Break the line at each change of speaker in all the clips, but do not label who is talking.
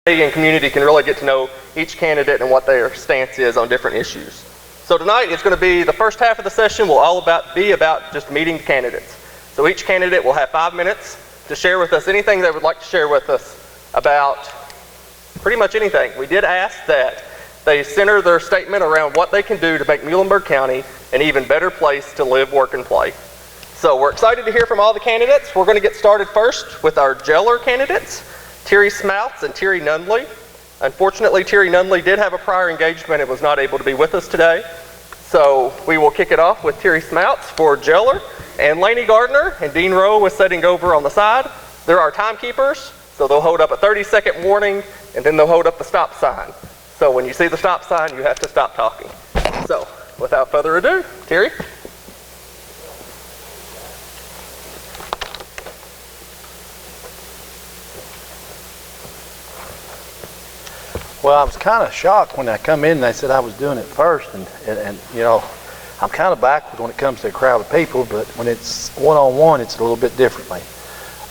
and community can really get to know each candidate and what their stance is on different issues. So tonight it's going to be, the first half of the session will be about just meeting the candidates. So each candidate will have 5 minutes to share with us anything they would like to share with us about pretty much anything. We did ask that they center their statement around what they can do to make Muhlenberg County an even better place to live, work, and play. So we're excited to hear from all the candidates. We're going to get started first with our jailer candidates, Terry Smouts and Terry Nunley. Unfortunately, Terry Nunley did have a prior engagement and was not able to be with us today. So we will kick it off with Terry Smouts for jailer, and Laney Gardner and Dean Rowe is sitting over on the side. They're our timekeepers, so they'll hold up a 30-second warning and then they'll hold up the stop sign. So when you see the stop sign, you have to stop talking. So without further ado, Terry.
Well, I was kind of shocked when I come in and they said I was doing it first, and you know, I'm kind of backwards when it comes to a crowd of people, but when it's one-on-one, it's a little bit differently.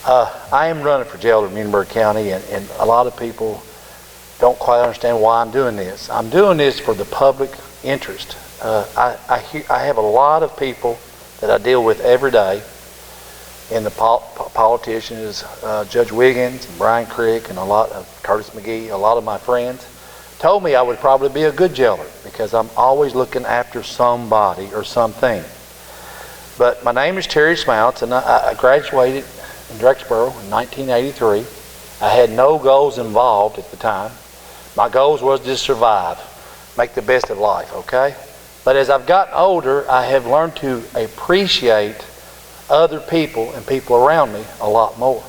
I am running for jailer in Muhlenberg County, and a lot of people don't quite understand why I'm doing this. I'm doing this for the public interest. I have a lot of people that I deal with every day, and the politicians, Judge Wiggins and Brian Crick and a lot of Curtis McGee, a lot of my friends told me I would probably be a good jailer because I'm always looking after somebody or something. But my name is Terry Smouts, and I graduated in Drexboro in 1983. I had no goals involved at the time. My goals was to survive, make the best of life, okay? But as I've gotten older, I have learned to appreciate other people and people around me a lot more.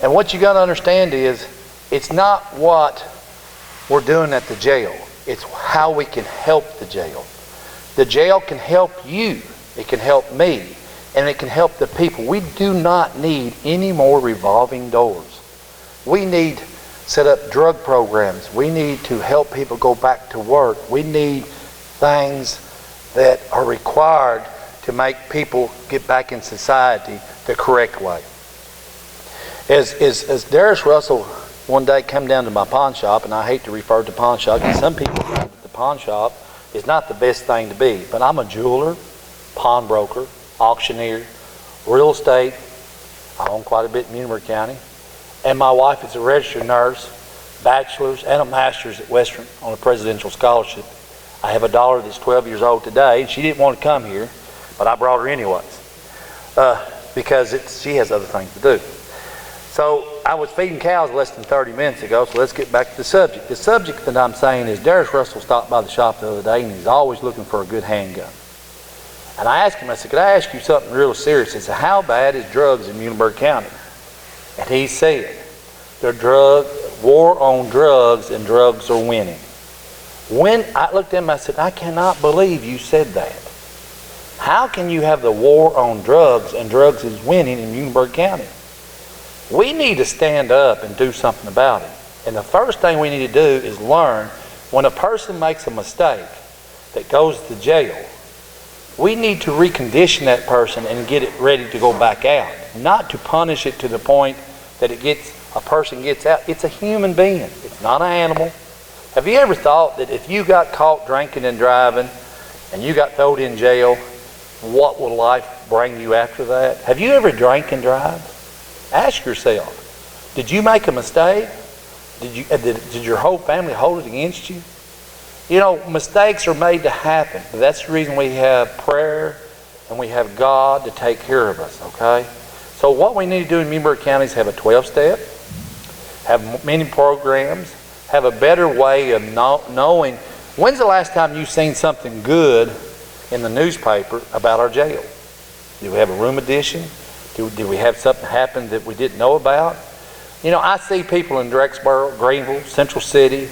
And what you got to understand is, it's not what we're doing at the jail, it's how we can help the jail. The jail can help you, it can help me, and it can help the people. We do not need any more revolving doors. We need set up drug programs. We need to help people go back to work. We need things that are required to make people get back in society the correct way. As Darius Russell one day come down to my pawn shop, and I hate to refer to pawn shop because some people think that the pawn shop is not the best thing to be, but I'm a jeweler, pawnbroker, auctioneer, real estate. I own quite a bit in Muhlenberg County, and my wife is a registered nurse, bachelor's and a master's at Western on a presidential scholarship. I have a daughter that's 12 years old today, and she didn't want to come here, but I brought her anyways because she has other things to do. So I was feeding cows less than 30 minutes ago, so let's get back to the subject. The subject that I'm saying is Darius Russell stopped by the shop the other day, and he's always looking for a good handgun. And I asked him, I said, could I ask you something real serious? He said, how bad is drugs in Muhlenberg County? And he said, war on drugs, and drugs are winning. When I looked at him, I said, I cannot believe you said that. How can you have the war on drugs and drugs is winning in Muhlenberg County? We need to stand up and do something about it. And the first thing we need to do is learn when a person makes a mistake that goes to jail, we need to recondition that person and get it ready to go back out. Not to punish it to the point that a person gets out. It's a human being. It's not an animal. Have you ever thought that if you got caught drinking and driving and you got thrown in jail, what will life bring you after that? Have you ever drank and drive? Ask yourself, did you make a mistake? Did your whole family hold it against you? You know, mistakes are made to happen. But that's the reason we have prayer and we have God to take care of us, okay? So what we need to do in Muhlenberg County is have a 12-step, have many programs, have a better way of knowing. When's the last time you've seen something good in the newspaper about our jail? Do we have a room addition? Do we have something happen that we didn't know about? You know, I see people in Drexboro, Greenville, Central City.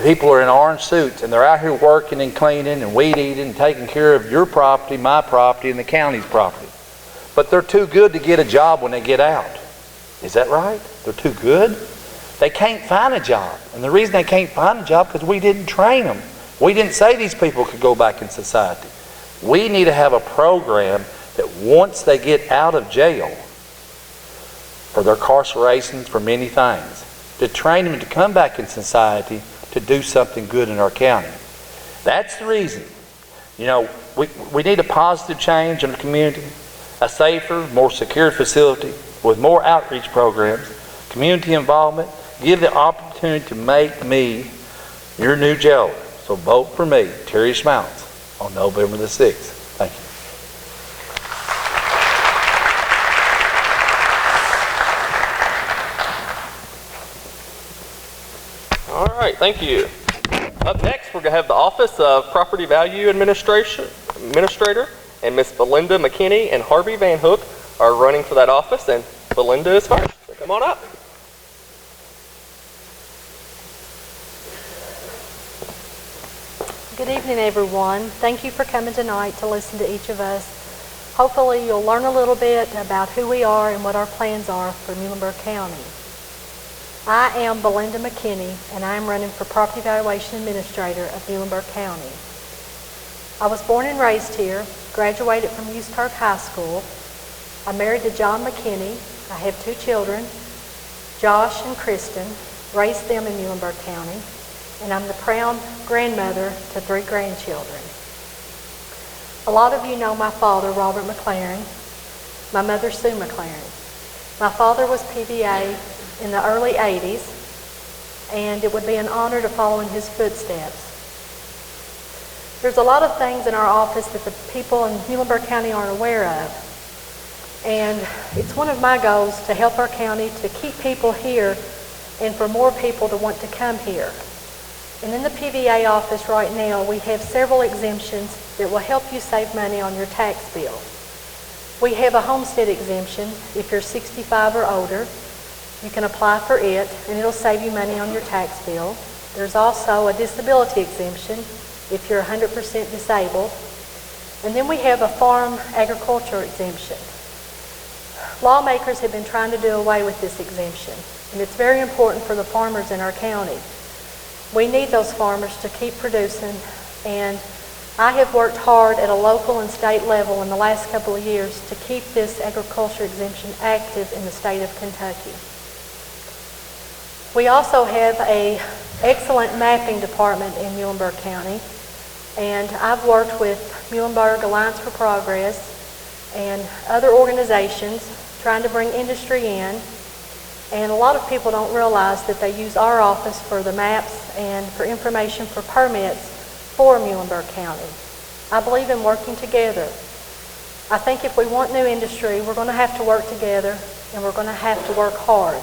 People are in orange suits and they're out here working and cleaning and weed eating and taking care of your property, my property, and the county's property. But they're too good to get a job when they get out. Is that right? They're too good? They can't find a job. And the reason they can't find a job is because we didn't train them. We didn't say these people could go back in society. We need to have a program that once they get out of jail, for their incarcerations, for many things, to train them to come back in society to do something good in our county. That's the reason. You know, we need a positive change in the community, a safer, more secure facility with more outreach programs, community involvement. Give the opportunity to make me your new jailer. So vote for me, Terry Schmaltz, on November the 6th. Thank you.
All right, thank you. Up next, we're going to have the Office of Property Value Administrator, and Miss Belinda McKinney and Harvey Van Hook are running for that office, and Belinda is first. So come on up.
Good evening, everyone. Thank you for coming tonight to listen to each of us. Hopefully, you'll learn a little bit about who we are and what our plans are for Muhlenberg County. I am Belinda McKinney, and I am running for Property Valuation Administrator of Muhlenberg County. I was born and raised here, graduated from Muhlenberg High School. I'm married to John McKinney. I have 2 children, Josh and Kristen, raised them in Muhlenberg County, and I'm the proud grandmother to 3 grandchildren. A lot of you know my father, Robert McLaren, my mother, Sue McLaren. My father was PVA in the early 80s, and it would be an honor to follow in his footsteps. There's a lot of things in our office that the people in Muhlenberg County aren't aware of, and it's one of my goals to help our county to keep people here and for more people to want to come here. And in the PVA office right now, we have several exemptions that will help you save money on your tax bill. We have a homestead exemption. If you're 65 or older, you can apply for it, and it'll save you money on your tax bill. There's also a disability exemption if you're 100% disabled. And then we have a farm agriculture exemption. Lawmakers have been trying to do away with this exemption, and it's very important for the farmers in our county. We need those farmers to keep producing, and I have worked hard at a local and state level in the last couple of years to keep this agriculture exemption active in the state of Kentucky. We also have an excellent mapping department in Muhlenberg County, and I've worked with Muhlenberg Alliance for Progress and other organizations trying to bring industry in. And a lot of people don't realize that they use our office for the maps and for information for permits for Muhlenberg County. I believe in working together. I think if we want new industry, we're going to have to work together, and we're going to have to work hard.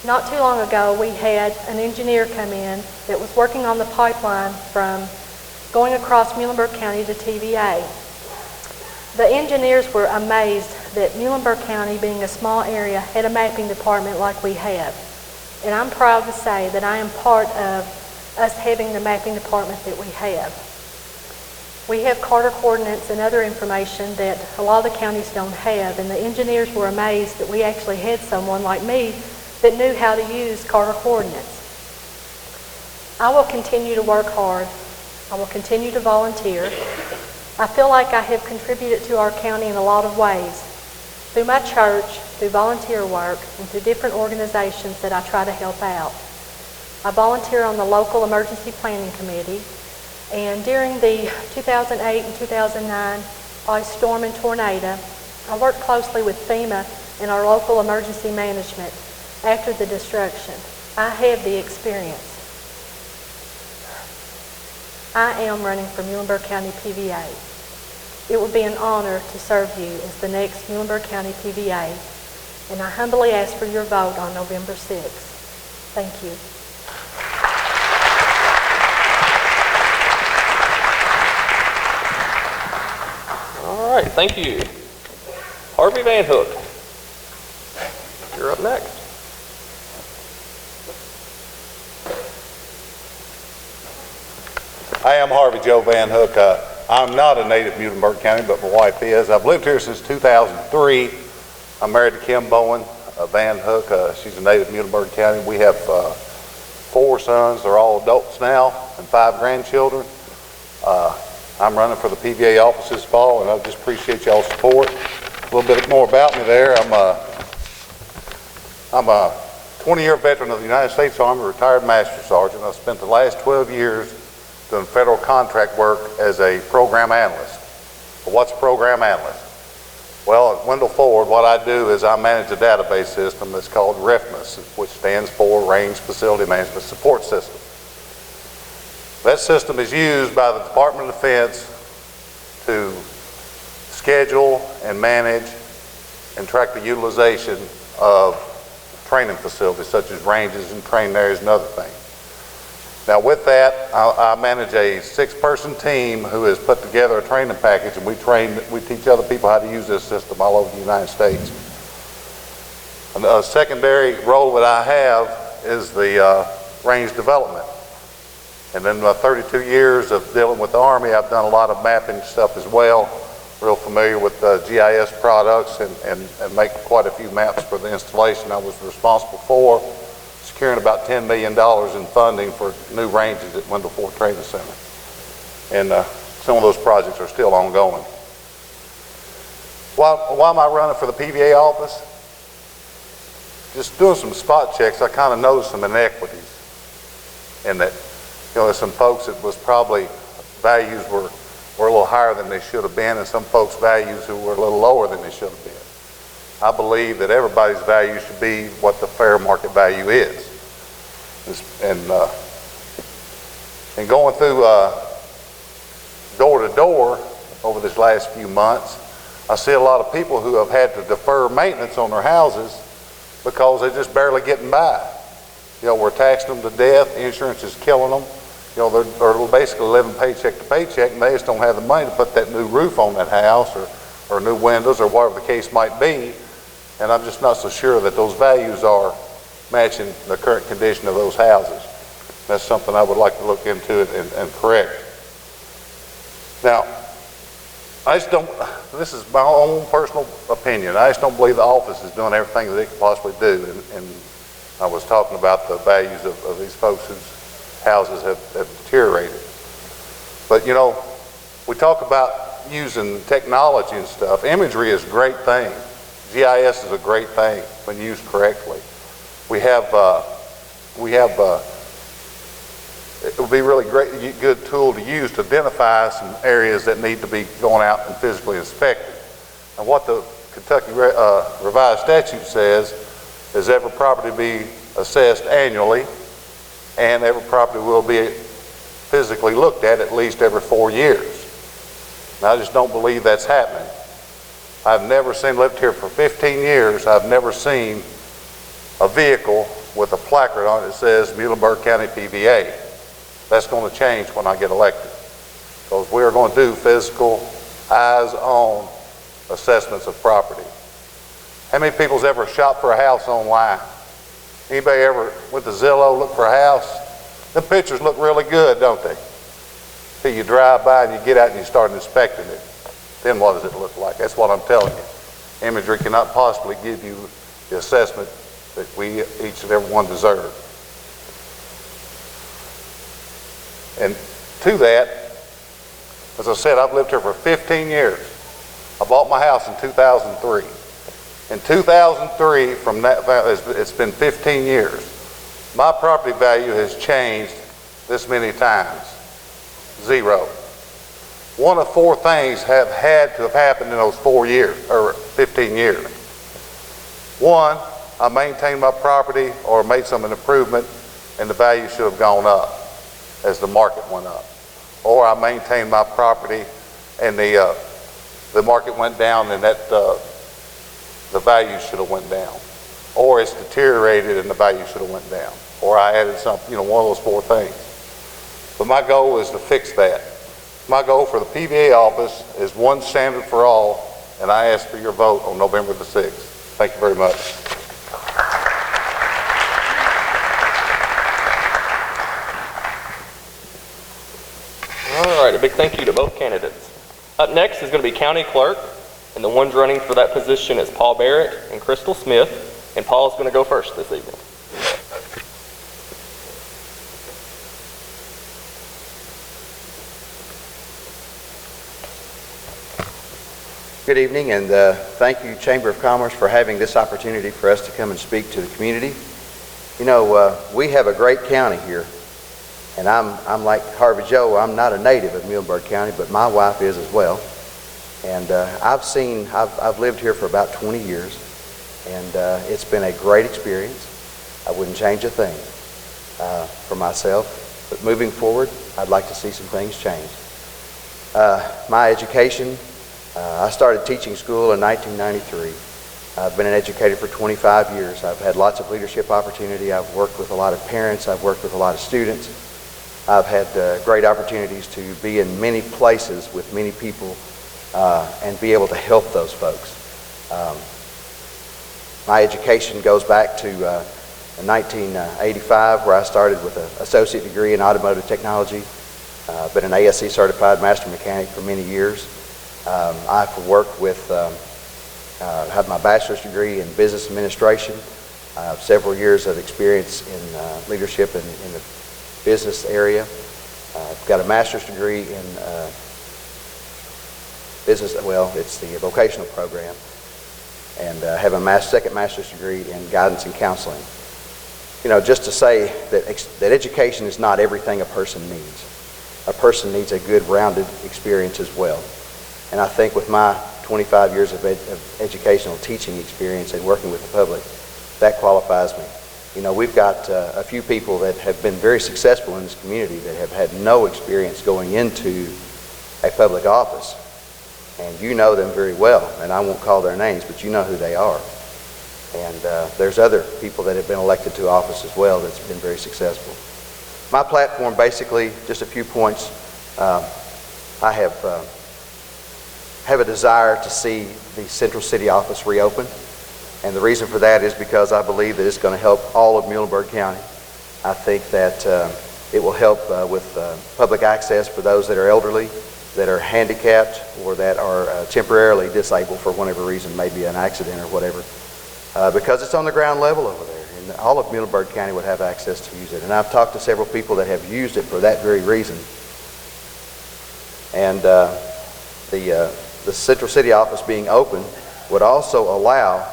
Not too long ago, we had an engineer come in that was working on the pipeline from going across Muhlenberg County to TVA. The engineers were amazed that Muhlenberg County, being a small area, had a mapping department like we have. And I'm proud to say that I am part of us having the mapping department that we have. We have Carter coordinates and other information that a lot of the counties don't have, and the engineers were amazed that we actually had someone like me that knew how to use Carter coordinates. I will continue to work hard. I will continue to volunteer. I feel like I have contributed to our county in a lot of ways. Through my church, through volunteer work, and through different organizations that I try to help out. I volunteer on the local emergency planning committee, and during the 2008 and 2009 ice storm and tornado, I worked closely with FEMA and our local emergency management after the destruction. I have the experience. I am running for Muhlenberg County PVA. It would be an honor to serve you as the next Muhlenberg County PVA, and I humbly ask for your vote on November 6th. Thank you.
All right, thank you. Harvey Van Hook, you're up next.
I am Harvey Joe Van Hook. I'm not a native of Muhlenberg County, but my wife is. I've lived here since 2003. I'm married to Kim Bowen Van Hook. She's a native of Muhlenberg County. We have 4 sons. They're all adults now, and 5 grandchildren. I'm running for the PVA office this fall, and I just appreciate y'all's support. A little bit more about me there. I'm a 20-year veteran of the United States Army, retired Master Sergeant. I've spent the last 12 years doing federal contract work as a program analyst. But what's a program analyst? Well, at Wendell Ford, what I do is I manage a database system that's called REFMAS, which stands for Range Facility Management Support System. That system is used by the Department of Defense to schedule and manage and track the utilization of training facilities such as ranges and training areas and other things. Now with that, I manage a 6-person team who has put together a training package, and we teach other people how to use this system all over the United States. And a secondary role that I have is the range development. And in my 32 years of dealing with the Army, I've done a lot of mapping stuff as well. Real familiar with GIS products and make quite a few maps for the installation. I was responsible for securing about $10 million in funding for new ranges at Wendell Ford Training Center. And some of those projects are still ongoing. Why am I running for the PVA office? Just doing some spot checks, I kind of noticed some inequities in that, there's some folks that was probably values were a little higher than they should have been, and some folks' values who were a little lower than they should have been. I believe that everybody's value should be what the fair market value is. And going through door to door over this last few months, I see a lot of people who have had to defer maintenance on their houses because they're just barely getting by. We're taxing them to death, insurance is killing them. They're basically living paycheck to paycheck, and they just don't have the money to put that new roof on that house or new windows or whatever the case might be. And I'm just not so sure that those values are matching the current condition of those houses. That's something I would like to look into and correct. Now, this is my own personal opinion, I just don't believe the office is doing everything that it could possibly do. And I was talking about the values of these folks whose houses have deteriorated. But we talk about using technology and stuff. Imagery is a great thing. GIS is a great thing when used correctly. It would be a really good tool to use to identify some areas that need to be going out and physically inspected. And what the Kentucky revised statute says is every property be assessed annually, and every property will be physically looked at least every 4 years. Now, I just don't believe that's happening. I've never seen, lived here for 15 years, I've never seen a vehicle with a placard on it that says Muhlenberg County PVA. That's going to change when I get elected, because we are going to do physical, eyes-on assessments of property. How many people's ever shopped for a house online? Anybody ever went to Zillow, looked for a house? The pictures look really good, don't they? Till you drive by and you get out and you start inspecting it. Then what does it look like? That's what I'm telling you. Imagery cannot possibly give you the assessment that we, each and every one, deserve. And to that, as I said, I've lived here for 15 years. I bought my house in 2003. In 2003, from that, it's been 15 years. My property value has changed this many times. 0. One of 4 things have had to have happened in those 4 years, or 15 years. 1, I maintained my property or made some improvement, and the value should have gone up as the market went up. Or I maintained my property and the market went down, and that the value should have went down. Or it's deteriorated and the value should have went down. Or I added something, one of those 4 things. But my goal is to fix that. My goal for the PVA office is one standard for all, and I ask for your vote on November the 6th. Thank you very much.
All right, a big thank you to both candidates. Up next is going to be County Clerk, and the ones running for that position is Paul Barrett and Crystal Smith, and Paul's going to go first this evening.
Good evening, and thank you, Chamber of Commerce, for having this opportunity for us to come and speak to the community. You know, we have a great county here, and I'm like Harvey Joe. I'm not a native of Muhlenberg County, but my wife is as well. And I've lived here for about 20 years, and it's been a great experience. I wouldn't change a thing for myself, but moving forward, I'd like to see some things change. My education, I started teaching school in 1993. I've been an educator for 25 years. I've had lots of leadership opportunity. I've worked with a lot of parents. I've worked with a lot of students. I've had great opportunities to be in many places with many people and be able to help those folks. My education goes back to 1985, where I started with an associate degree in automotive technology. I've been an ASE certified master mechanic for many years. I've worked with had my bachelor's degree in business administration, several years of experience in leadership in the business area. I've got a master's degree in business, well, it's the vocational program, and have a second master's degree in guidance and counseling. You know, just to say that education is not everything a person needs. A person needs a good rounded experience as well. And I think with my 25 years of educational teaching experience and working with the public, that qualifies me. You know, we've got a few people that have been very successful in this community that have had no experience going into a public office. And you know them very well, and I won't call their names, but you know who they are. And there's other people that have been elected to office as well that's been very successful. My platform, basically, just a few points. I have a desire to see the Central City office reopened, and the reason for that is because I believe that it's going to help all of Muhlenberg County. I think that it will help with public access for those that are elderly, that are handicapped, or that are temporarily disabled for whatever reason, maybe an accident or whatever, because it's on the ground level over there, and all of Muhlenberg County would have access to use it. And I've talked to several people that have used it for that very reason. And the Central City office being open would also allow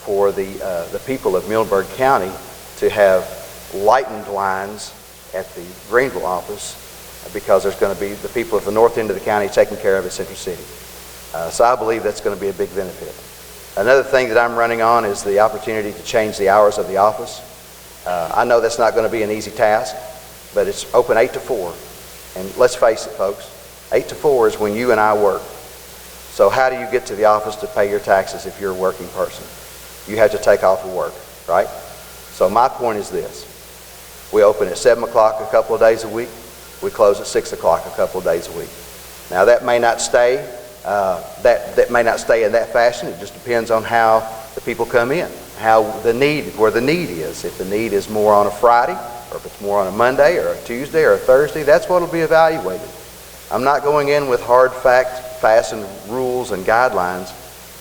for the people of Muhlenberg County to have lightened lines at the Greenville office, because there's going to be the people of the north end of the county taken care of at Central City. So I believe that's going to be a big benefit. Another thing that I'm running on is the opportunity to change the hours of the office. I know that's not going to be an easy task, but it's open 8 to 4. And let's face it, folks, 8 to 4 is when you and I work. So how do you get to the office to pay your taxes if you're a working person? You have to take off of work, right? So my point is this. We open at 7 o'clock a couple of days a week. We close at 6 o'clock a couple of days a week. Now that may not stay, that may not stay in that fashion. It just depends on how the people come in, how the need, where the need is. If the need is more on a Friday, or if it's more on a Monday or a Tuesday or a Thursday, that's what will be evaluated. I'm not going in with hard fastened rules and guidelines,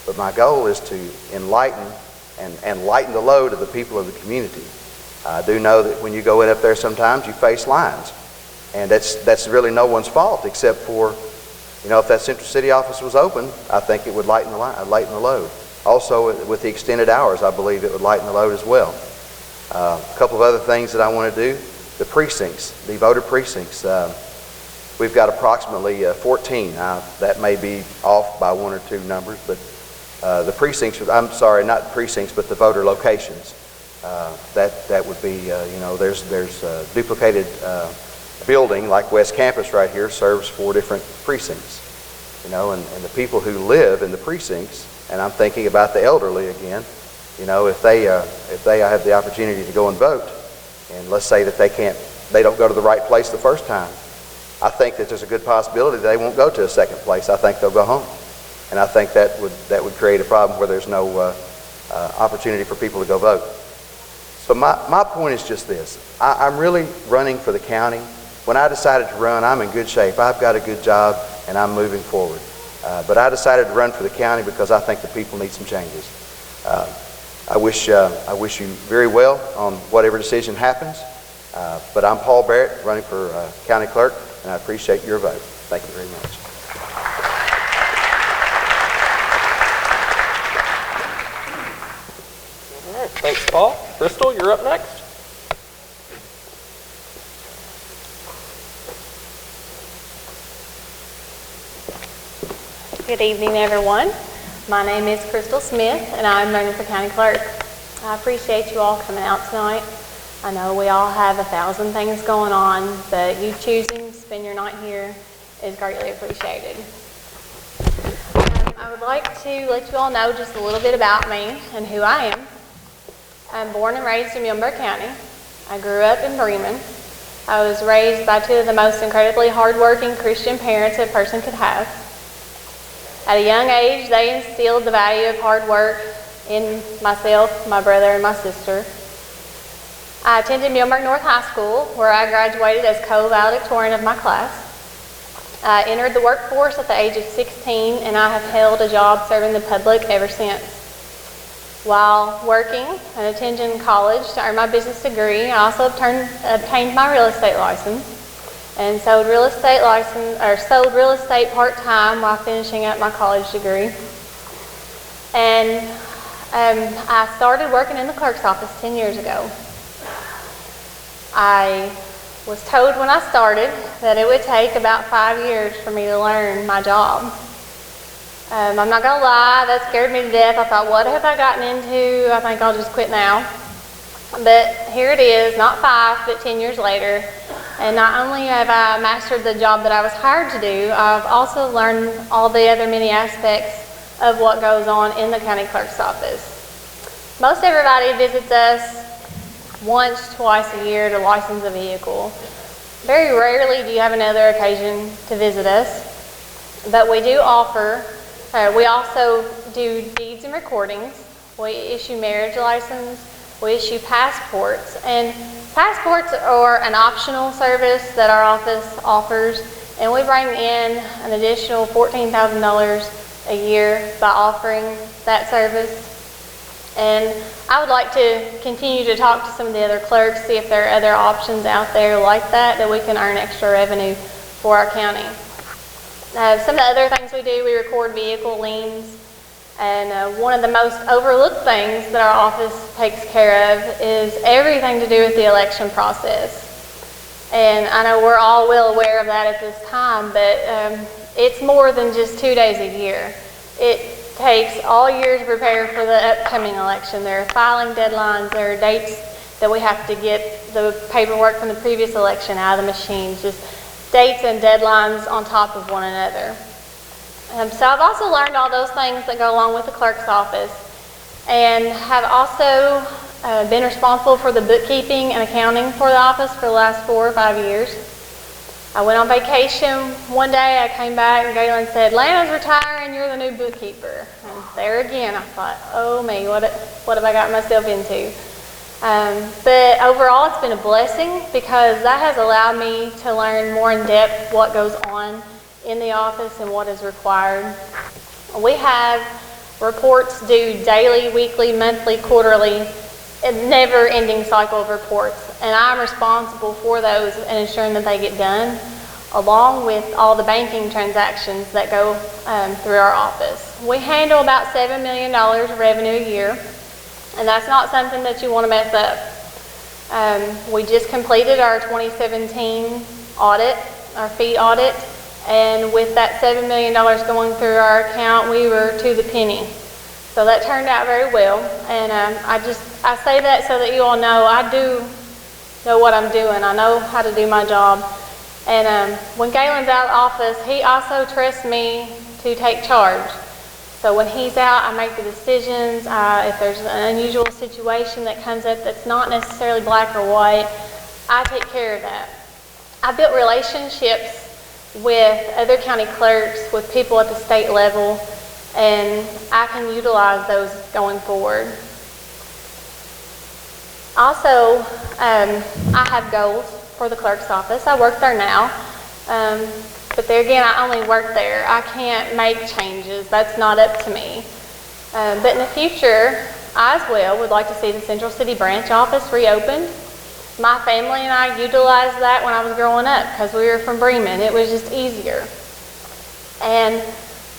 but my goal is to enlighten and lighten the load of the people of the community. I do know that when you go in up there sometimes you face lines, and that's really no one's fault except for, you know, if that Central City office was open, I think it would lighten the load. Also, with the extended hours, I believe it would lighten the load as well. A couple of other things that I want to do, the precincts, the voter precincts. We've got approximately 14. That may be off by 1 or 2 numbers, but the precincts, I'm sorry, not precincts, but the voter locations. That would be, you know, there's a duplicated building like West Campus right here serves 4 different precincts. You know, and the people who live in the precincts, and I'm thinking about the elderly again, you know, if they have the opportunity to go and vote, and let's say that they don't go to the right place the first time, I think that there's a good possibility that they won't go to a second place. I think they'll go home. And I think that would create a problem where there's no opportunity for people to go vote. So my point is just this. I'm really running for the county. When I decided to run, I'm in good shape. I've got a good job, and I'm moving forward. But I decided to run for the county because I think the people need some changes. I wish you very well on whatever decision happens. But I'm Paul Barrett, running for county clerk, and I appreciate your vote. Thank you very much.
All right, thanks, Paul. Crystal, you're up next.
Good evening, everyone. My name is Crystal Smith, and I'm running for County Clerk. I appreciate you all coming out tonight. I know we all have 1,000 things going on, but you choosing to spend your night here is greatly appreciated. I would like to let you all know just a little bit about me and who I am. I'm born and raised in Muhlenberg County. I grew up in Bremen. I was raised by two of the most incredibly hardworking Christian parents a person could have. At a young age, they instilled the value of hard work in myself, my brother, and my sister. I attended Muhlenberg North High School, where I graduated as co-valedictorian of my class. I entered the workforce at the age of 16, and I have held a job serving the public ever since. While working and attending college to earn my business degree, I also obtained my real estate license and sold real estate part-time while finishing up my college degree. And I started working in the clerk's office 10 years ago. I was told when I started that it would take about 5 years for me to learn my job. I'm not going to lie, that scared me to death. I thought, what have I gotten into? I think I'll just quit now. But here it is, not 5, but 10 years later. And not only have I mastered the job that I was hired to do, I've also learned all the other many aspects of what goes on in the county clerk's office. Most everybody visits us once, twice a year to license a vehicle. Very rarely do you have another occasion to visit us, but we do offer, we also do deeds and recordings. We issue marriage license. We issue passports, and passports are an optional service that our office offers, and we bring in an additional $14,000 a year by offering that service. And I would like to continue to talk to some of the other clerks, see if there are other options out there like that we can earn extra revenue for our county. Some of the other things we do, we record vehicle liens. And one of the most overlooked things that our office takes care of is everything to do with the election process. And I know we're all well aware of that at this time, but it's more than just 2 days a year. It takes all year to prepare for the upcoming election. There are filing deadlines, there are dates that we have to get the paperwork from the previous election out of the machines, just dates and deadlines on top of one another. So I've also learned all those things that go along with the clerk's office, and have also been responsible for the bookkeeping and accounting for the office for the last 4 or 5 years. I went on vacation one day, I came back and Galen said, "Lana's retiring, you're the new bookkeeper." And there again, I thought, oh me, what have I got myself into? But overall, it's been a blessing because that has allowed me to learn more in depth what goes on in the office and what is required. We have reports due daily, weekly, monthly, quarterly, a never-ending cycle of reports, and I'm responsible for those and ensuring that they get done, along with all the banking transactions that go through our office. We handle about $7 million of revenue a year, and that's not something that you want to mess up. We just completed our 2017 audit, our fee audit, and with that $7 million going through our account, we were to the penny. So that turned out very well, and I say that so that you all know I do know what I'm doing. I know how to do my job. And when Galen's out of office, he also trusts me to take charge. So when he's out, I make the decisions. If there's an unusual situation that comes up that's not necessarily black or white, I take care of that. I built relationships with other county clerks, with people at the state level, and I can utilize those going forward. Also, I have goals for the clerk's office. I work there now, but there again, I only work there. I can't make changes. That's not up to me. But in the future, I as well would like to see the Central City branch office reopened. My family and I utilized that when I was growing up because we were from Bremen. It was just easier. And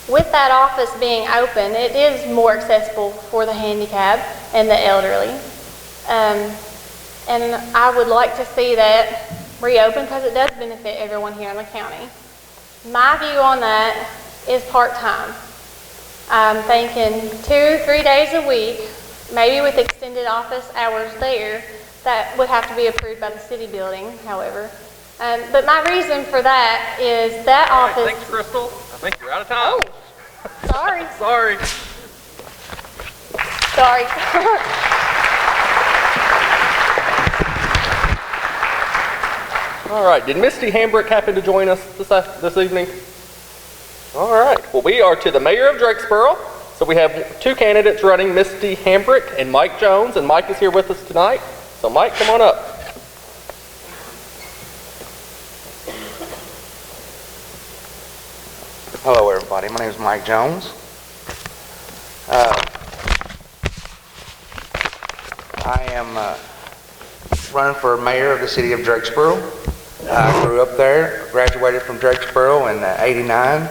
with that office being open, it is more accessible for the handicapped and the elderly. And I would like to see that reopened because it does benefit everyone here in the county. My view on that is part-time. I'm thinking 2-3 days a week, maybe with extended office hours there. That would have to be approved by the city building, however. But my reason for that is that office...
Thanks, Crystal. I think you're out of time.
Oh, sorry.
Sorry.
Sorry.
All right, did Misty Hambrick happen to join us this evening? All right, well, we are to the mayor of Drakesboro. So we have two candidates running, Misty Hambrick and Mike Jones, and Mike is here with us tonight. So Mike, come on up.
Hello everybody, my name is Mike Jones. I am running for mayor of the city of Drakesboro. I grew up there, graduated from Drakesboro in '89.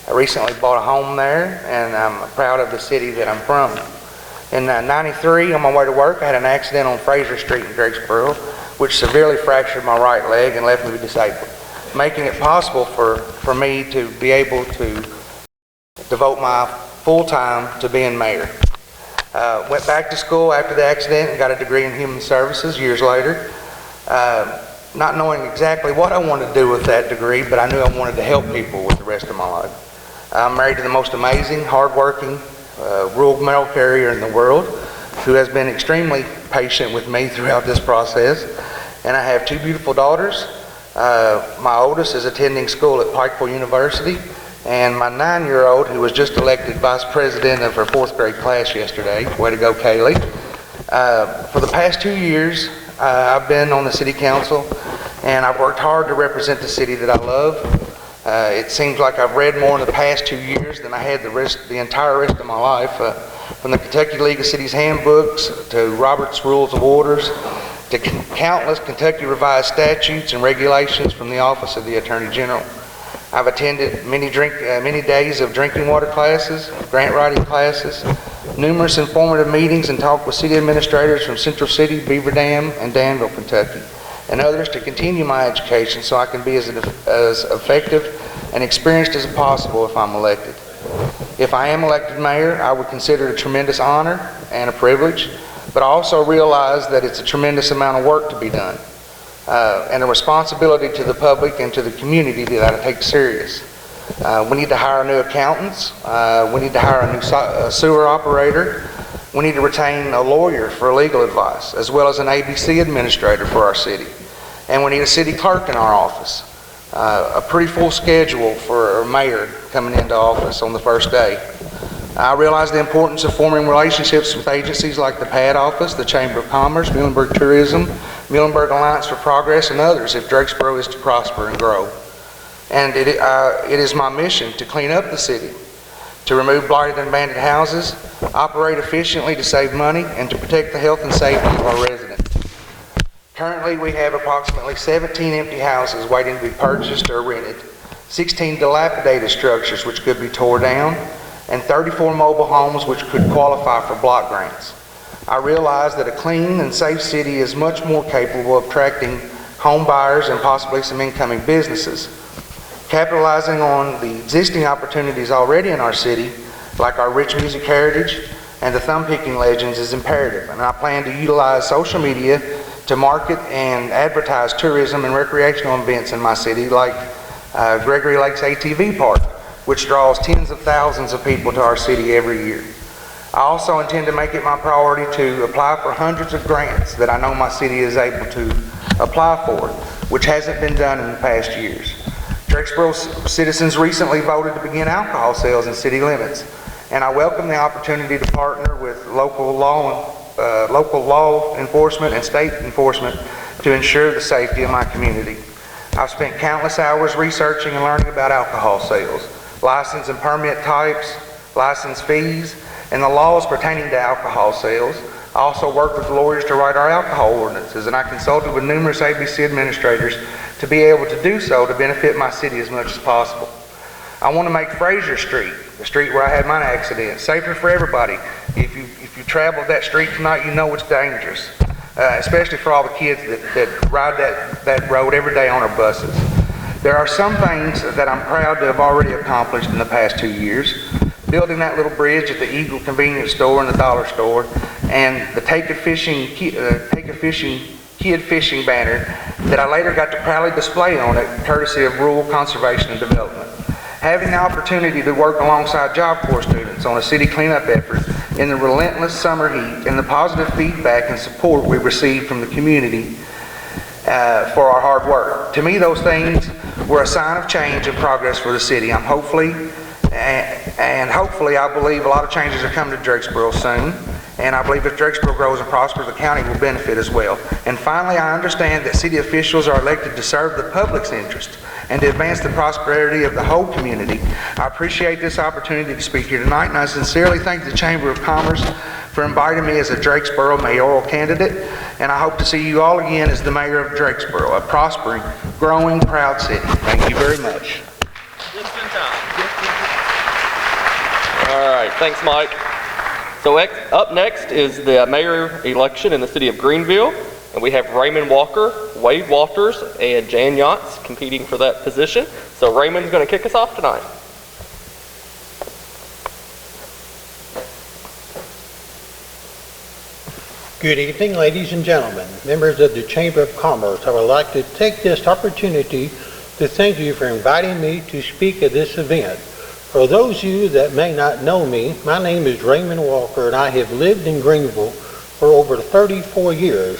I recently bought a home there, and I'm proud of the city that I'm from. In '93, on my way to work, I had an accident on Fraser Street in Drakesboro, which severely fractured my right leg and left me disabled, making it possible for me to be able to devote my full time to being mayor. Went back to school after the accident and got a degree in human services years later. Not knowing exactly what I wanted to do with that degree, but I knew I wanted to help people with the rest of my life. I'm married to the most amazing, hardworking, rural mail carrier in the world, who has been extremely patient with me throughout this process. And I have two beautiful daughters. My oldest is attending school at Pikeville University, and my 9-year-old, who was just elected vice president of her 4th grade class yesterday. Way to go, Kaylee. For the past 2 years, I've been on the city council, and I've worked hard to represent the city that I love. It seems like I've read more in the past 2 years than I had the entire rest of my life. From the Kentucky League of Cities handbooks to Robert's Rules of Orders to countless Kentucky revised statutes and regulations from the Office of the Attorney General. I've attended many days of drinking water classes, grant writing classes, numerous informative meetings, and talked with city administrators from Central City, Beaver Dam, and Danville, Kentucky, and others to continue my education so I can be as effective and experienced as possible if I'm elected. If I am elected mayor, I would consider it a tremendous honor and a privilege, but I also realize that it's a tremendous amount of work to be done, and a responsibility to the public and to the community that I take serious. We need to hire new accountants, we need to hire a new sewer operator, we need to retain a lawyer for legal advice, as well as an ABC administrator for our city. And we need a city clerk in our office. A pretty full schedule for a mayor coming into office on the first day. I realize the importance of forming relationships with agencies like the PAD office, the Chamber of Commerce, Muhlenberg Tourism, Muhlenberg Alliance for Progress, and others if Drakesboro is to prosper and grow. And it is my mission to clean up the city, to remove blighted and abandoned houses, operate efficiently to save money, and to protect the health and safety of our residents. Currently, we have approximately 17 empty houses waiting to be purchased or rented, 16 dilapidated structures which could be torn down, and 34 mobile homes which could qualify for block grants. I realize that a clean and safe city is much more capable of attracting home buyers and possibly some incoming businesses. Capitalizing on the existing opportunities already in our city, like our rich music heritage and the thumb-picking legends, is imperative, and I plan to utilize social media to market and advertise tourism and recreational events in my city, like Gregory Lakes ATV Park, which draws tens of thousands of people to our city every year. I also intend to make it my priority to apply for hundreds of grants that I know my city is able to apply for, which hasn't been done in the past years. Drakesboro citizens recently voted to begin alcohol sales in city limits, and I welcome the opportunity to partner with local law enforcement and state enforcement to ensure the safety of my community. I've spent countless hours researching and learning about alcohol sales, license and permit types, license fees, and the laws pertaining to alcohol sales. I also worked with lawyers to write our alcohol ordinances, and I consulted with numerous ABC administrators to be able to do so to benefit my city as much as possible. I want to make Fraser Street, the street where I had my accident, safer for everybody. If you travel that street tonight, you know it's dangerous, especially for all the kids that ride that road every day on our buses. There are some things that I'm proud to have already accomplished in the past 2 years. Building that little bridge at the Eagle convenience store and the dollar store, and the Take a Fishing Kid Fishing banner that I later got to proudly display on it, courtesy of Rural Conservation and Development. Having the opportunity to work alongside Job Corps students on a city cleanup effort in the relentless summer heat, and the positive feedback and support we received from the community for our hard work. To me, those things were a sign of change and progress for the city. Hopefully, I believe a lot of changes are coming to Drakesboro soon. And I believe if Drakesboro grows and prospers, the county will benefit as well. And finally, I understand that city officials are elected to serve the public's interest and to advance the prosperity of the whole community. I appreciate this opportunity to speak here tonight, and I sincerely thank the Chamber of Commerce for inviting me as a Drakesboro mayoral candidate. And I hope to see you all again as the mayor of Drakesboro, a prospering, growing, proud city. Thank you very much.
Just in time. All right, thanks, Mike. So up next is the mayor election in the city of Greenville, and we have Raymond Walker, Wade Walters, and Jan Yantz competing for that position. So Raymond's going to kick us off tonight.
Good evening, ladies and gentlemen, members of the Chamber of Commerce. I would like to take this opportunity to thank you for inviting me to speak at this event. For those of you that may not know me, my name is Raymond Walker, and I have lived in Greenville for over 34 years.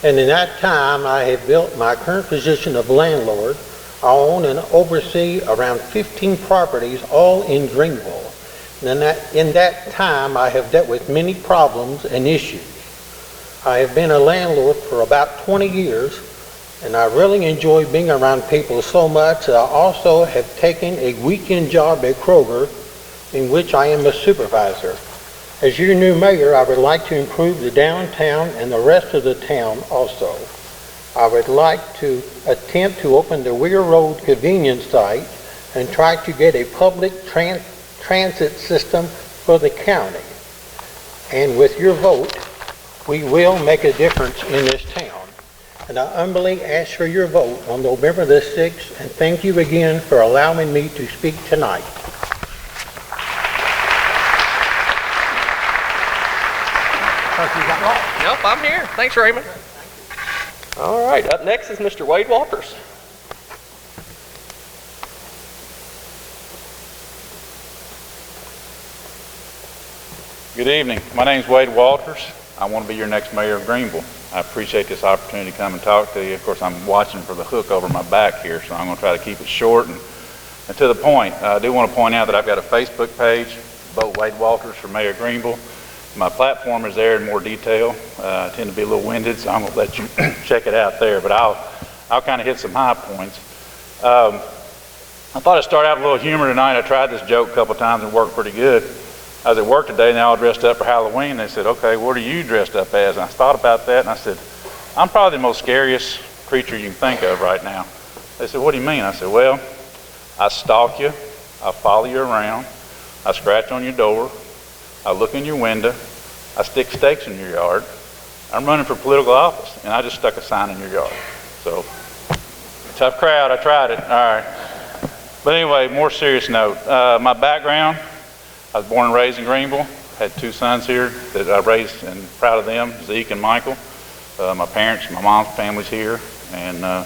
And in that time, I have built my current position of landlord. I own and oversee around 15 properties, all in Greenville. And in that time, I have dealt with many problems and issues. I have been a landlord for about 20 years, and I really enjoy being around people so much that I also have taken a weekend job at Kroger, in which I am a supervisor. As your new mayor, I would like to improve the downtown and the rest of the town also. I would like to attempt to open the Weir Road convenience site and try to get a public transit system for the county. And with your vote, we will make a difference in this town. And I humbly ask for your vote on November the 6th, and thank you again for allowing me to speak tonight.
Nope, I'm here. Thanks, Raymond. All right, up next is Mr. Wade Walters.
Good evening. My name is Wade Walters. I want to be your next mayor of Greenville. I appreciate this opportunity to come and talk to you. Of course, I'm watching for the hook over my back here, so I'm going to try to keep it short and to the point. I do want to point out that I've got a Facebook page, Vote Wade Walters for Mayor of Greenville. My platform is there in more detail. I tend to be a little winded, so I'm going to let you check it out there, but I'll kind of hit some high points. I thought I'd start out with a little humor tonight. I tried this joke a couple times and it worked pretty good. I was at work today and they all dressed up for Halloween. They said, okay, what are you dressed up as? And I thought about that and I said, I'm probably the most scariest creature you can think of right now. They said, what do you mean? I said, well, I stalk you, I follow you around, I scratch on your door, I look in your window, I stick stakes in your yard, I'm running for political office, and I just stuck a sign in your yard. So, tough crowd, I tried it, all right. But anyway, more serious note, my background, I was born and raised in Greenville, had two sons here that I raised and proud of them, Zeke and Michael. My parents, my mom's family's here, and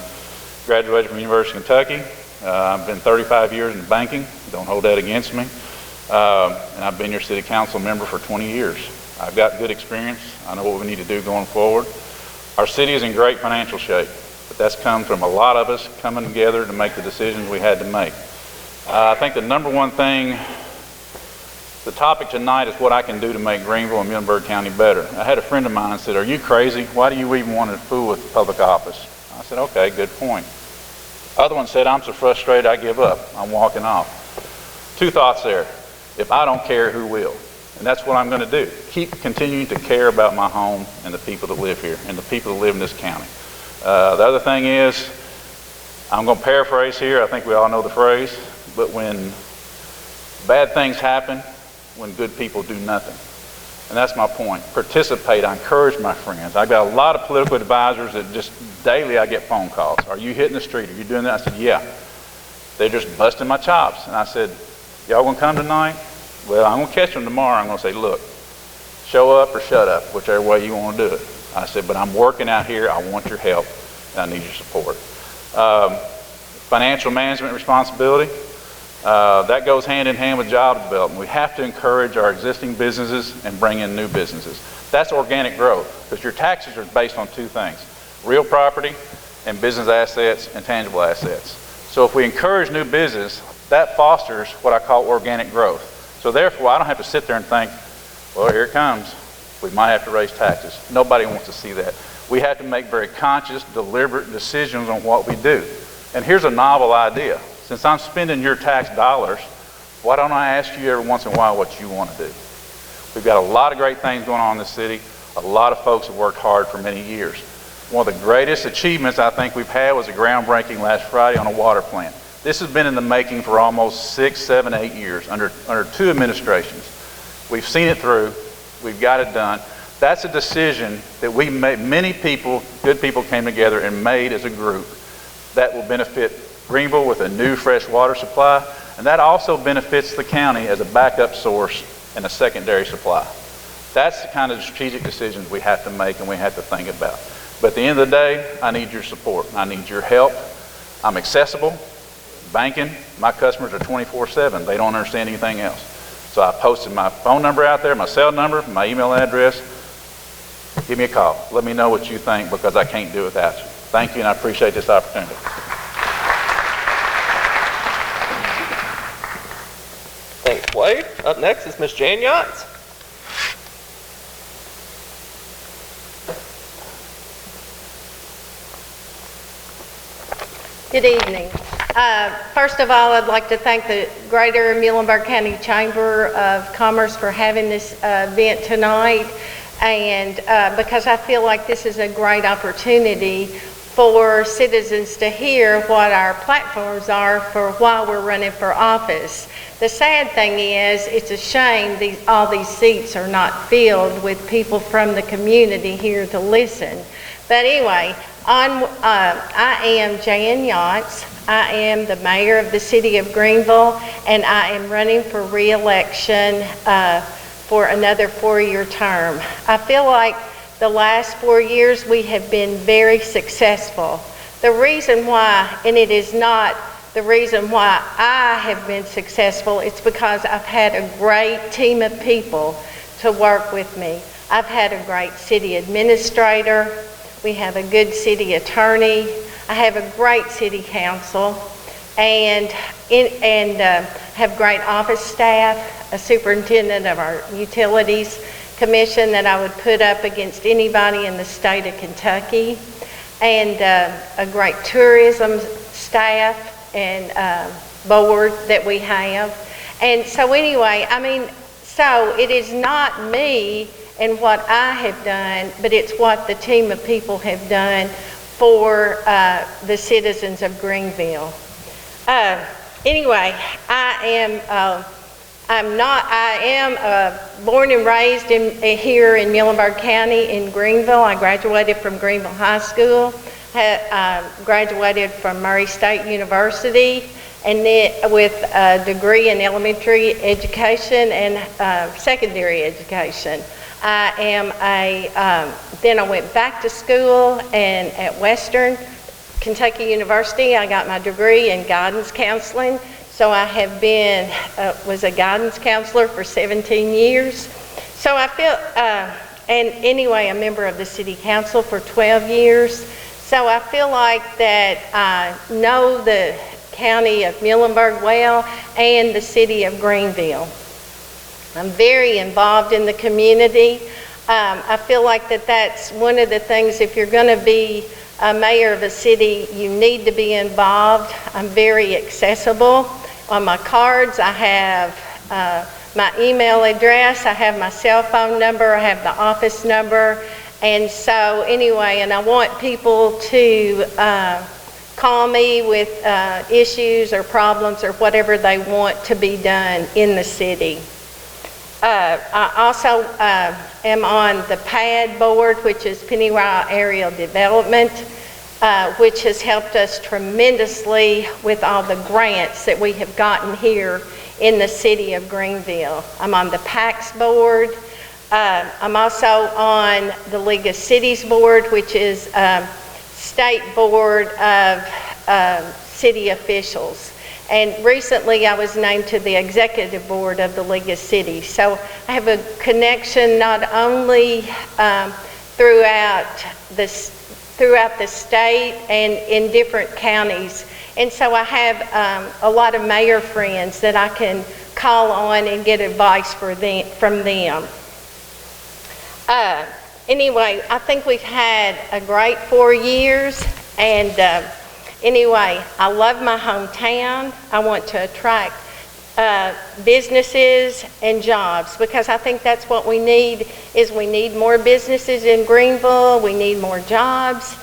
graduated from the University of Kentucky. I've been 35 years in banking, don't hold that against me. And I've been your city council member for 20 years. I've got good experience. I know what we need to do going forward. Our city is in great financial shape, but that's come from a lot of us coming together to make the decisions we had to make. I think the number one thing, the topic tonight is what I can do to make Greenville and Muhlenberg County better. I had a friend of mine said, are you crazy? Why do you even want to fool with public office? I said, okay, good point. Other one said, I'm so frustrated I give up. I'm walking off. Two thoughts there. If I don't care, who will? And that's what I'm going to do. Keep continuing to care about my home and the people that live here and the people that live in this county. The other thing is, I'm going to paraphrase here. I think we all know the phrase, but when bad things happen, when good people do nothing. And that's my point. Participate. I encourage my friends. I've got a lot of political advisors that just daily I get phone calls. Are you hitting the street? Are you doing that? I said, yeah. They're just busting my chops. And I said, y'all gonna come tonight? Well, I'm gonna catch them tomorrow. I'm gonna say, look, show up or shut up, whichever way you wanna do it. I said, but I'm working out here. I want your help, and I need your support. Financial management responsibility, that goes hand in hand with job development. We have to encourage our existing businesses and bring in new businesses. That's organic growth, because your taxes are based on two things: real property and business assets and tangible assets. So if we encourage new business, that fosters what I call organic growth. So therefore, I don't have to sit there and think, well, here it comes. We might have to raise taxes. Nobody wants to see that. We have to make very conscious, deliberate decisions on what we do. And here's a novel idea. Since I'm spending your tax dollars, why don't I ask you every once in a while what you want to do? We've got a lot of great things going on in this city. A lot of folks have worked hard for many years. One of the greatest achievements I think we've had was a groundbreaking last Friday on a water plant. This has been in the making for almost 6, 7, 8 years under 2 administrations. We've seen it through. We've got it done. That's a decision that we made. Many people, good people, came together and made as a group that will benefit Greenville with a new fresh water supply, and that also benefits the county as a backup source and a secondary supply. That's the kind of strategic decisions we have to make and we have to think about. But at the end of the day, I need your support. I need your help. I'm accessible. Banking, my customers are 24/7. They don't understand anything else. So I posted my phone number out there, my cell number, my email address. Give me a call. Let me know what you think, because I can't do it without you. Thank you, and I appreciate this opportunity.
Thanks, Wade. Up next is Ms. Jan Yachts.
Good evening. First of all, I'd like to thank the Greater Muhlenberg County Chamber of Commerce for having this event tonight, and because I feel like this is a great opportunity for citizens to hear what our platforms are for while we're running for office. The sad thing is, it's a shame all these seats are not filled with people from the community here to listen. But anyway, I am Jan Yachts. I am the mayor of the city of Greenville, and I am running for re-election for another 4-year term. I feel like the last 4 years we have been very successful. The reason why, and it is not the reason why I have been successful, it's because I've had a great team of people to work with me. I've had a great city administrator. We have a good city attorney. I have a great city council, and have great office staff, a superintendent of our utilities commission that I would put up against anybody in the state of Kentucky, and a great tourism staff and board that we have. And so anyway, so it is not me and what I have done, but it's what the team of people have done for the citizens of Greenville. Anyway, I am born and raised here in Muhlenberg County in Greenville. I graduated from Greenville High School, graduated from Murray State University, and then with a degree in elementary education and secondary education. Then I went back to school, and at Western Kentucky University, I got my degree in guidance counseling. So I have been, was a guidance counselor for 17 years. So I feel, and anyway, a member of the city council for 12 years. So I feel like that I know the county of Muhlenberg well and the city of Greenville. I'm very involved in the community. I feel like that's one of the things, if you're going to be a mayor of a city, you need to be involved. I'm very accessible. On my cards, I have my email address, I have my cell phone number, I have the office number. And so anyway, and I want people to call me with issues or problems or whatever they want to be done in the city. I also am on the PAD board, which is Pennyroyal Area Development, which has helped us tremendously with all the grants that we have gotten here in the city of Greenville. I'm on the PACS board. I'm also on the League of Cities board, which is state board of city officials. And recently I was named to the executive board of the League of Cities. So I have a connection not only throughout the state and in different counties. And so I have a lot of mayor friends that I can call on and get advice from them. Anyway, I think we've had a great 4 years, and anyway, I love my hometown. I want to attract businesses and jobs, because I think that's what we need. We need more businesses in Greenville. We need more jobs.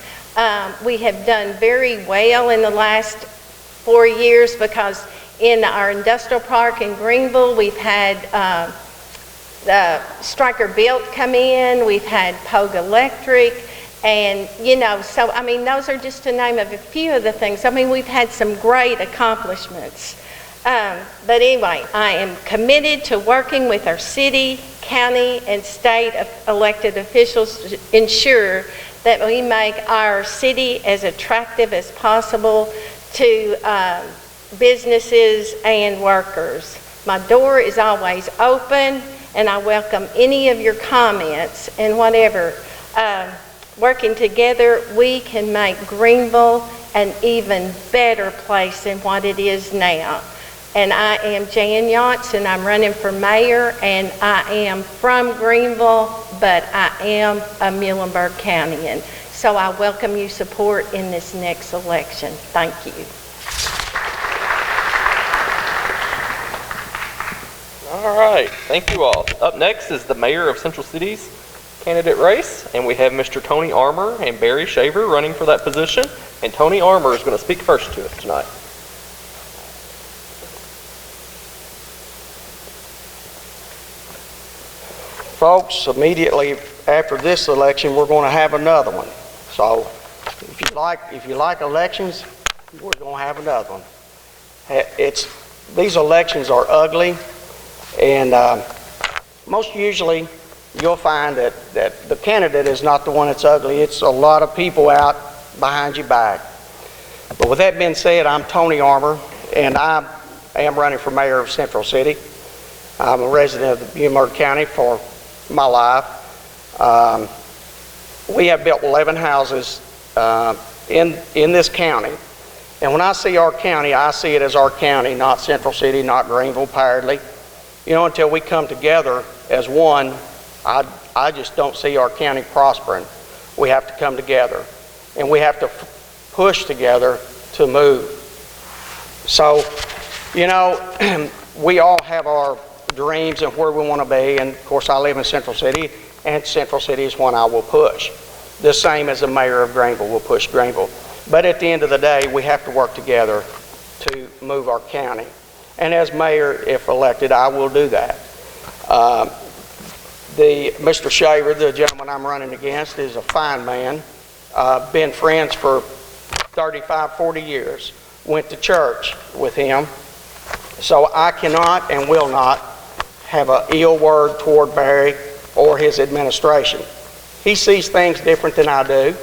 We have done very well in the last 4 years, because in our industrial park in Greenville, we've had Stryker Built come in, we've had Pogue Electric, and so I mean, those are just to name of a few of the things. I mean, we've had some great accomplishments. But anyway, I am committed to working with our city, county, and state elected officials to ensure that we make our city as attractive as possible to businesses and workers. My door is always open, and I welcome any of your comments and whatever. Working together, we can make Greenville an even better place than what it is now. And I am Jan Yance, and I'm running for mayor, and I am from Greenville, but I am a Muhlenberg County-an. So I welcome your support in this next election. Thank you.
All right, thank you all. Up next is the Mayor of Central Cities candidate race, and we have Mr. Tony Armour and Barry Shaver running for that position, and Tony Armour is going to speak first to us tonight.
Folks, immediately after this election, we're going to have another one. So if you like elections, we're going to have another one. These elections are ugly, and most usually you'll find that the candidate is not the one that's ugly. It's a lot of people out behind your back. But with that being said, I'm Tony Armour, and I am running for mayor of Central City. I'm a resident of Muhlenberg County for my life. We have built 11 houses in this county. And when I see our county, I see it as our county, not Central City, not Greenville, Pardley. Until we come together as one, I just don't see our county prospering. We have to come together, and we have to push together to move. So, we all have our dreams and where we want to be, and of course I live in Central City, and Central City is one I will push. The same as the mayor of Greenville will push Greenville. But at the end of the day, we have to work together to move our county. And as mayor, if elected, I will do that. Mr. Shaver, the gentleman I'm running against, is a fine man. Been friends for 35, 40 years. Went to church with him. So I cannot and will not have an ill word toward Barry or his administration. He sees things different than I do,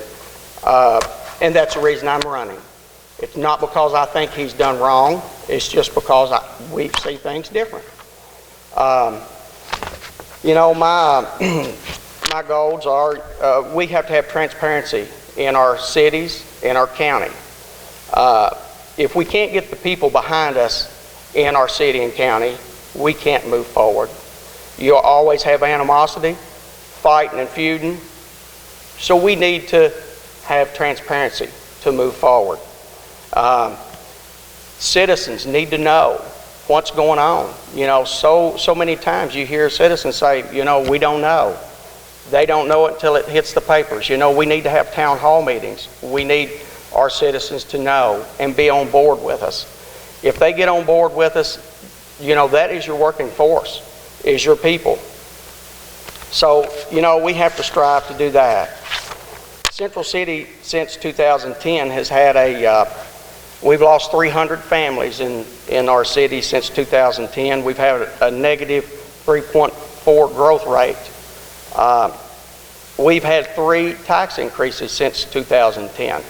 and that's the reason I'm running. It's not because I think he's done wrong. It's just because we see things different. My goals are we have to have transparency in our cities, in our county. If we can't get the people behind us in our city and county, we can't move forward. You'll always have animosity, fighting and feuding. So we need to have transparency to move forward. Citizens need to know what's going on. So many times you hear citizens say, we don't know. They don't know it until it hits the papers. We need to have town hall meetings. We need our citizens to know and be on board with us. If they get on board with us, that is your working force, is your people. So, we have to strive to do that. Central City, since 2010, has had we've lost 300 families in our city since 2010. We've had a negative 3.4 growth rate. We've had 3 tax increases since 2010.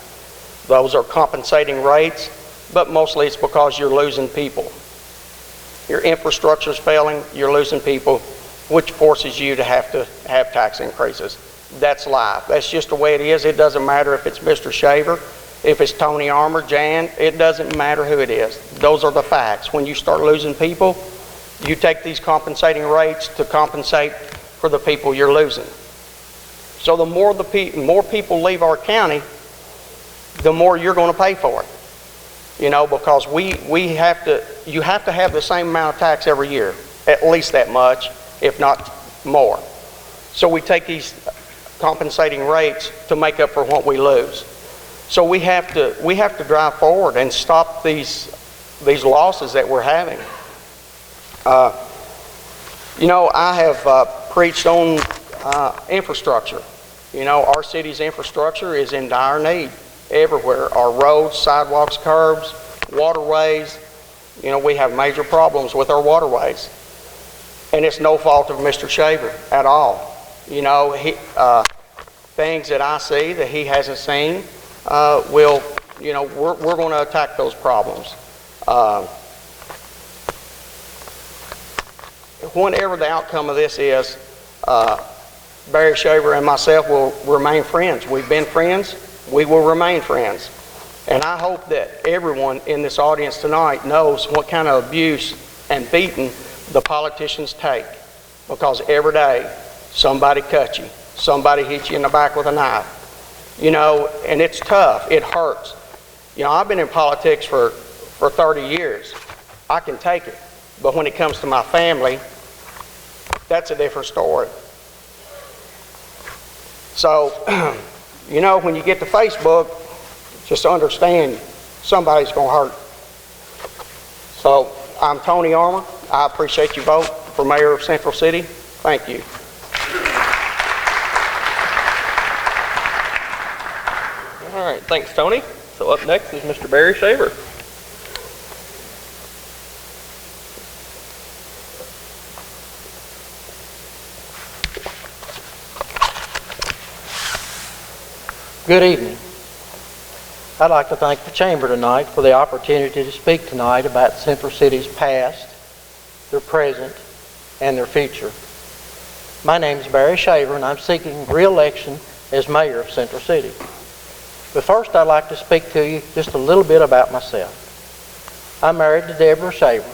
Those are compensating rates, but mostly it's because you're losing people. Your infrastructure is failing, you're losing people, which forces you to have tax increases. That's life. That's just the way it is. It doesn't matter if it's Mr. Shaver, if it's Tony Armour, Jan, it doesn't matter who it is. Those are the facts. When you start losing people, you take these compensating rates to compensate for the people you're losing. So the more people leave our county, the more you're going to pay for it. You know, because you have to have the same amount of tax every year, at least that much, if not more. So we take these compensating rates to make up for what we lose. So we have to drive forward and stop these losses that we're having. You know, I have preached on infrastructure. You know, our city's infrastructure is in dire need everywhere. Our roads, sidewalks, curbs, waterways, you know, we have major problems with our waterways. And it's no fault of Mr. Shaver at all. You know, things that I see that he hasn't seen, we're going to attack those problems. Whenever the outcome of this is, Barry Shaver and myself will remain friends. We've been friends. We will remain friends. And I hope that everyone in this audience tonight knows what kind of abuse and beating the politicians take. Because every day, somebody cuts you. Somebody hits you in the back with a knife. You know, and it's tough. It hurts. You know, I've been in politics for 30 years. I can take it. But when it comes to my family, that's a different story. So, you know, when you get to Facebook, just understand somebody's going to hurt. So, I'm Tony Armour. I appreciate your vote for Mayor of Central City. Thank you.
All right, thanks, Tony. So up next is Mr. Barry Shaver.
Good evening. I'd like to thank the Chamber tonight for the opportunity to speak tonight about Central City's past, their present, and their future. My name is Barry Shaver, and I'm seeking re-election as Mayor of Central City. But first, I'd like to speak to you just a little bit about myself. I'm married to Deborah Shaver.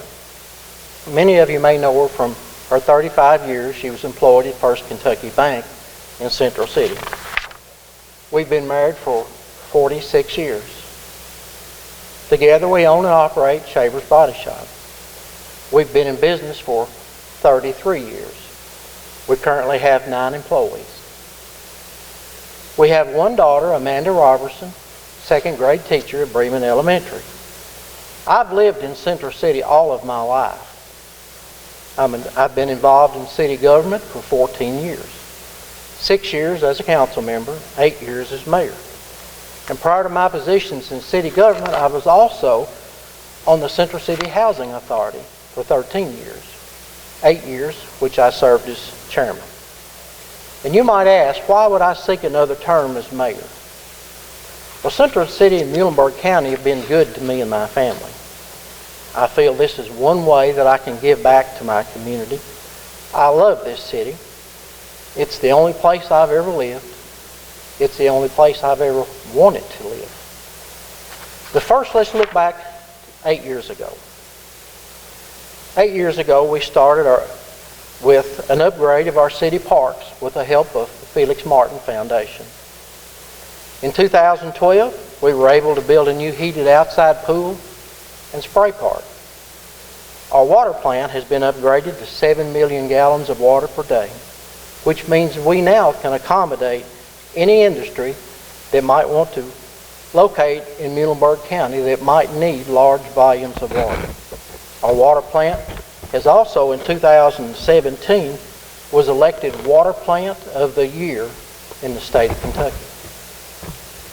Many of you may know her from her 35 years. She was employed at First Kentucky Bank in Central City. We've been married for 46 years. Together we own and operate Shaver's Body Shop. We've been in business for 33 years. We currently have 9 employees. We have one daughter, Amanda Robertson, 2nd grade teacher at Bremen Elementary. I've lived in Central City all of my life. I've been involved in city government for 14 years. 6 years as a council member, 8 years as mayor. And prior to my positions in city government, I was also on the Central City Housing Authority for 13 years. 8 years, which I served as chairman. And you might ask, why would I seek another term as mayor? Well, Central City and Muhlenberg County have been good to me and my family. I feel this is one way that I can give back to my community. I love this city. It's the only place I've ever lived. It's the only place I've ever wanted to live. But first, let's look back 8 years ago. 8 years ago, we started with an upgrade of our city parks with the help of the Felix Martin Foundation. In 2012, we were able to build a new heated outside pool and spray park. Our water plant has been upgraded to 7 million gallons of water per day, which means we now can accommodate any industry that might want to locate in Muhlenberg County that might need large volumes of water. Our water plant has also in 2017 was elected Water Plant of the Year in the state of Kentucky.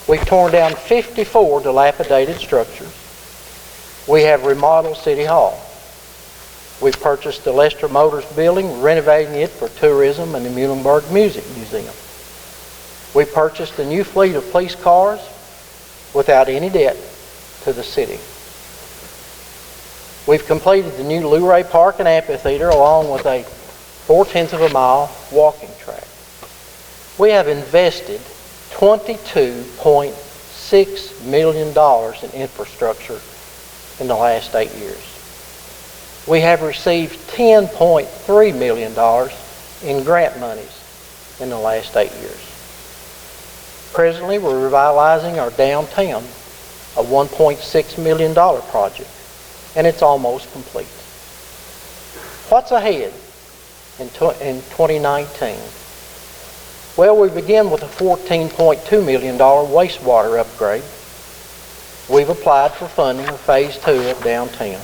We've torn down 54 dilapidated structures. We have remodeled City Hall. We've purchased the Lester Motors building, renovating it for tourism and the Muhlenberg Music Museum. We purchased a new fleet of police cars without any debt to the city. We've completed the new Luray Park and Amphitheater along with a 4/10 of a mile walking track. We have invested $22.6 million in infrastructure in the last 8 years. We have received $10.3 million in grant monies in the last 8 years. Presently, we're revitalizing our downtown, a $1.6 million project, and it's almost complete. What's ahead in 2019? Well, we begin with a $14.2 million wastewater upgrade. We've applied for funding of Phase 2 of downtown.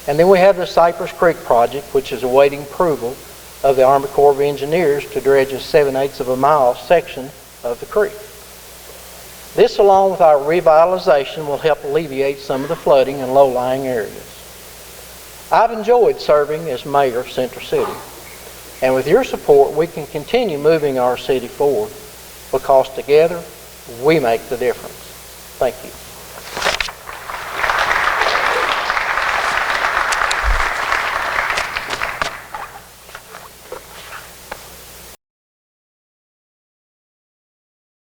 And then we have the Cypress Creek project, which is awaiting approval of the Army Corps of Engineers to dredge a 7/8 of a mile section of the creek. This, along with our revitalization, will help alleviate some of the flooding in low-lying areas. I've enjoyed serving as mayor of Central City, and with your support, we can continue moving our city forward because together we make the difference. Thank you.